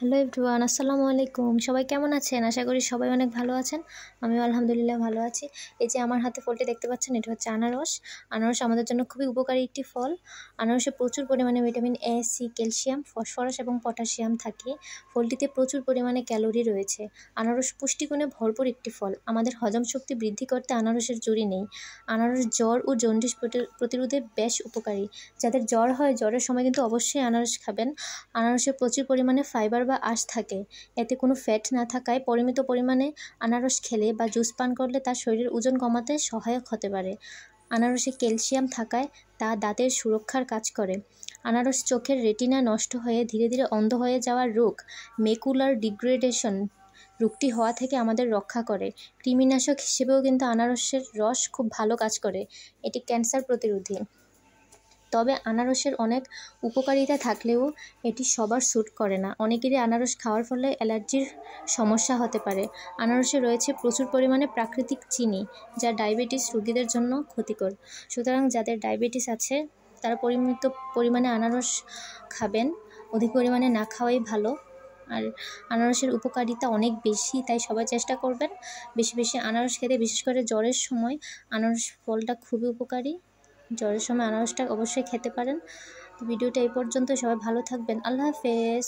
Hello everyone, আসসালামু আলাইকুম। সবাই কেমন আছেন? আশা করি সবাই অনেক ভালো আছেন। আমিও আলহামদুলিল্লাহ ভালো আছি। এই যে আমার হাতে ফলটি দেখতে পাচ্ছেন, এটা হচ্ছে আনারস। আনারস আমাদের জন্য খুবই উপকারী একটি ফল। আনারসে প্রচুর পরিমাণে vitamin A, C, calcium, phosphorus এবং পটাশিয়াম থাকে। ফলটিতে প্রচুর পরিমাণে ক্যালোরি রয়েছে। আনারস পুষ্টিগুণে ভরপুর একটি ফল। আমাদের হজম শক্তি বৃদ্ধি করতে আনারসের জুড়ি নেই। আনারস জ্বর ও জন্ডিস প্রতিরোধে বেশ উপকারী। যাদের জ্বর হয়, জ্বরের সময় কিন্তু অবশ্যই আনারস খাবেন। আনারসে প্রচুর পরিমাণে ফাইবার বা আঁশ থাকে। এতে কোনো ফ্যাট না থাকায় পরিমিত পরিমাণে আনারস খেলে বা জুস পান করলে তার শরীরের ওজন কমাতে সহায়ক হতে পারে। আনারসে ক্যালসিয়াম থাকায় তা দাঁতের সুরক্ষার কাজ করে। আনারস চোখের রেটিনা নষ্ট হয়ে ধীরে ধীরে অন্ধ হয়ে যাওয়ার রোগ, মেকুলার ডিগ্রেডেশন রোগটি হওয়া থেকে আমাদের রক্ষা করে। কৃমিনাশক হিসেবেও কিন্তু আনারসের রস খুব ভালো কাজ করে। এটি ক্যান্সার প্রতিরোধী। তবে আনারসের অনেক উপকারিতা থাকলেও এটি সবার স্যুট করে না। অনেকেরই আনারস খাওয়ার ফলে অ্যালার্জির সমস্যা হতে পারে। আনারসে রয়েছে প্রচুর পরিমাণে প্রাকৃতিক চিনি, যা ডায়াবেটিস রোগীদের জন্য ক্ষতিকর। সুতরাং যাদের ডায়াবেটিস আছে তারা পরিমিত পরিমাণে আনারস খাবেন, অধিক পরিমাণে না খাওয়াই ভালো। আর আনারসের উপকারিতা অনেক বেশি, তাই সবাই চেষ্টা করবেন বেশি বেশি আনারস খেতে। বিশেষ করে জ্বরের সময় আনারস ফলটা খুবই উপকারী। জ্বরের সময় আনারসটা অবশ্যই খেতে পারেন। তো ভিডিওটা এই পর্যন্ত। সবাই ভালো থাকবেন। আল্লাহ হাফেজ।